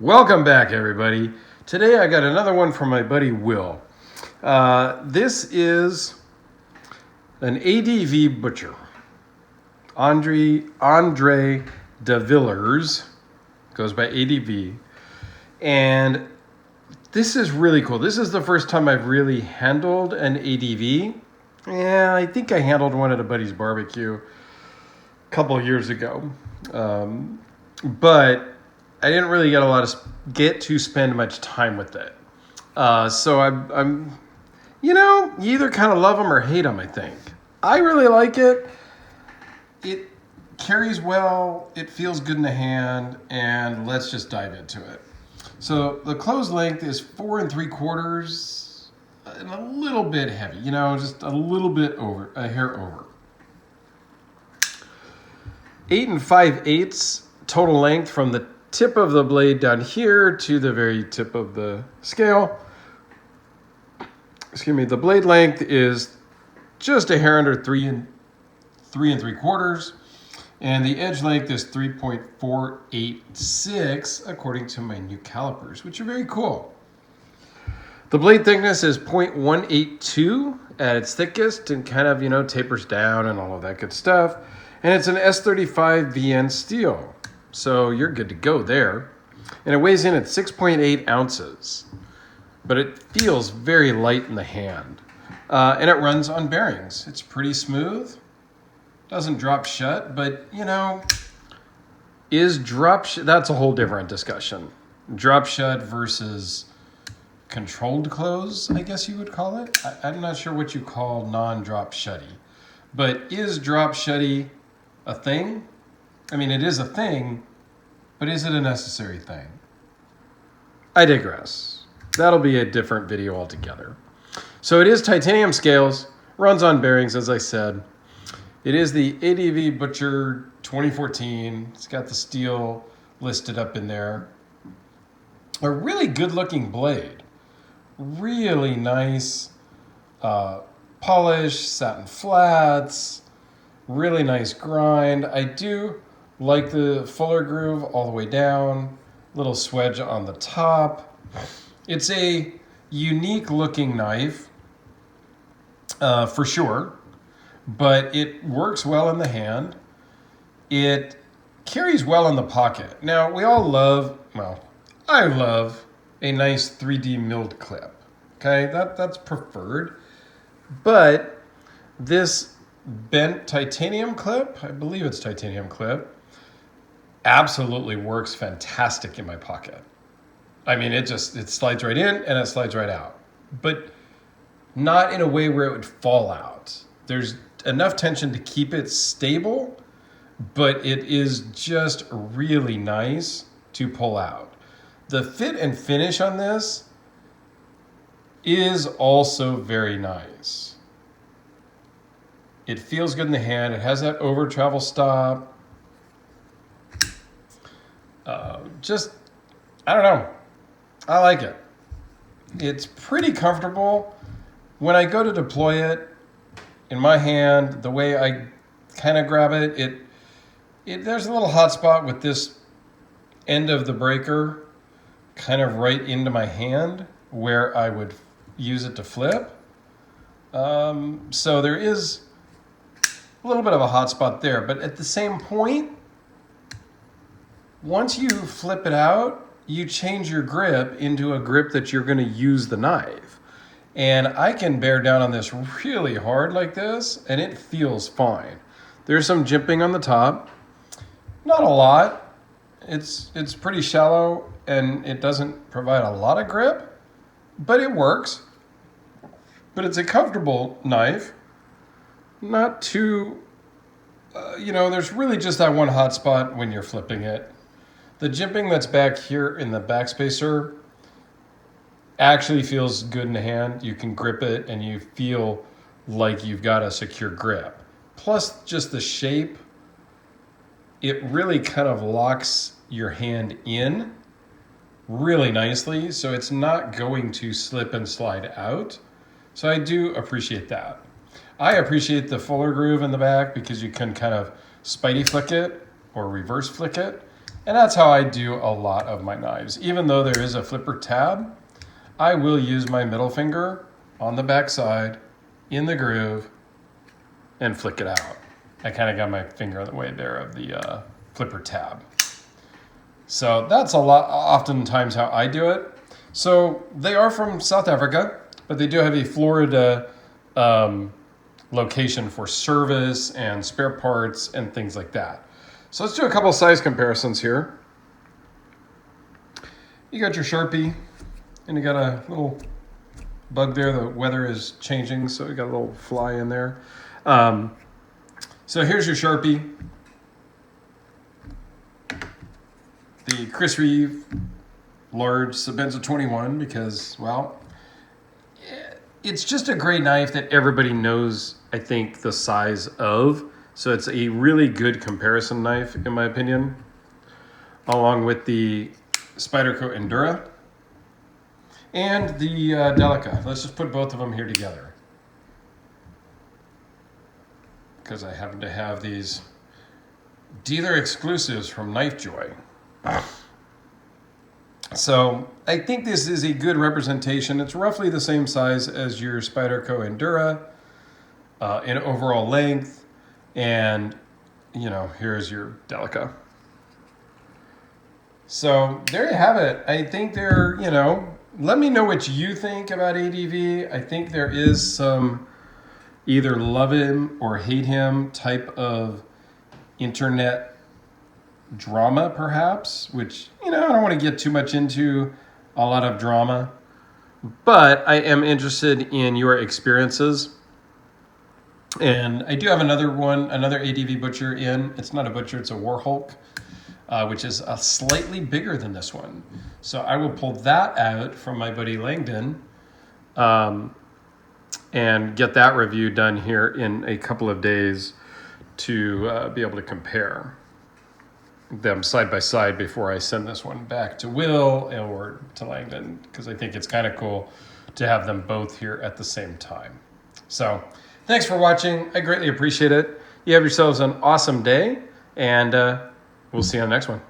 Welcome back, everybody. Today I got another one from my buddy Will. This is an ADV Butcher. Andre de Villers goes by ADV. And this is really cool. This is the first time I've really handled an ADV. Yeah, I think I handled one at a buddy's barbecue a couple of years ago. But I didn't really get to spend much time with it. So I'm, you either kind of love them or hate them, I think. I really like it. It carries well, it feels good in the hand, and let's just dive into it. So the close length is 4 3/4 and a little bit heavy, just a little bit over, a hair over. 8 5/8 total length from the tip of the blade down here to the very tip of the scale. The blade length is just a hair under 3 3/4, and the edge length is 3.486 according to my new calipers, which are very cool. The blade thickness is 0.182 at its thickest and kind of, tapers down and all of that good stuff. And it's an S35 VN steel. So you're good to go there. And it weighs in at 6.8 ounces. But it feels very light in the hand. And it runs on bearings. It's pretty smooth. Doesn't drop shut, but, that's a whole different discussion. Drop shut versus controlled close, I guess you would call it. I'm not sure what you call non-drop shutty. But is drop shutty a thing? I mean, it is a thing, but is it a necessary thing? I digress. That'll be a different video altogether. So it is titanium scales, runs on bearings, as I said. It is the ADV Butcher 2014. It's got the steel listed up in there. A really good-looking blade. Really nice polish, satin flats, really nice grind. I do like the fuller groove all the way down, little swedge on the top. It's a unique looking knife, for sure, but it works well in the hand. It carries well in the pocket. Now, I love a nice 3D milled clip. Okay, that's preferred. But this bent titanium clip, I believe it's titanium clip, absolutely works fantastic in my pocket. I mean, it slides right in and it slides right out. But not in a way where it would fall out. There's enough tension to keep it stable, but it is just really nice to pull out. The fit and finish on this is also very nice. It feels good in the hand. It has that over travel stop. I don't know. I like it. It's pretty comfortable. When I go to deploy it in my hand, the way I kind of grab it, there's a little hot spot with this end of the breaker kind of right into my hand where I would use it to flip. So there is a little bit of a hot spot there, but at the same point, once you flip it out, you change your grip into a grip that you're going to use the knife. And I can bear down on this really hard like this, and it feels fine. There's some jimping on the top. Not a lot. It's pretty shallow, and it doesn't provide a lot of grip, but it works. But it's a comfortable knife. Not too, there's really just that one hot spot when you're flipping it. The jimping that's back here in the backspacer actually feels good in the hand. You can grip it and you feel like you've got a secure grip. Plus just the shape, it really kind of locks your hand in really nicely, so it's not going to slip and slide out. So I do appreciate that. I appreciate the fuller groove in the back because you can kind of spidey flick it or reverse flick it. And that's how I do a lot of my knives. Even though there is a flipper tab, I will use my middle finger on the back side in the groove and flick it out. I kind of got my finger in the way there of the flipper tab. So that's oftentimes how I do it. So they are from South Africa, but they do have a Florida location for service and spare parts and things like that. So let's do a couple size comparisons here. You got your Sharpie, and you got a little bug there. The weather is changing, so you got a little fly in there. So here's your Sharpie. The Chris Reeve large Sebenza 21 because, well, it's just a great knife that everybody knows, I think, the size of. So it's a really good comparison knife, in my opinion, along with the Spyderco Endura and the Delica. Let's just put both of them here together, because I happen to have these dealer exclusives from Knife Joy. So I think this is a good representation. It's roughly the same size as your Spyderco Endura in overall length. And, you know, here's your Delica. So there you have it. I think they're, you know, let me know what you think about ADV. I think there is some either love him or hate him type of internet drama, perhaps, which, you know, I don't want to get too much into a lot of drama, but I am interested in your experiences. And I do have another ADV Butcher in. It's not a Butcher, it's a Warhawk, which is slightly bigger than this one. So I will pull that out from my buddy Langdon and get that review done here in a couple of days to be able to compare them side by side before I send this one back to Will or to Langdon, because I think it's kind of cool to have them both here at the same time. So thanks for watching. I greatly appreciate it. You have yourselves an awesome day, and we'll see you on the next one.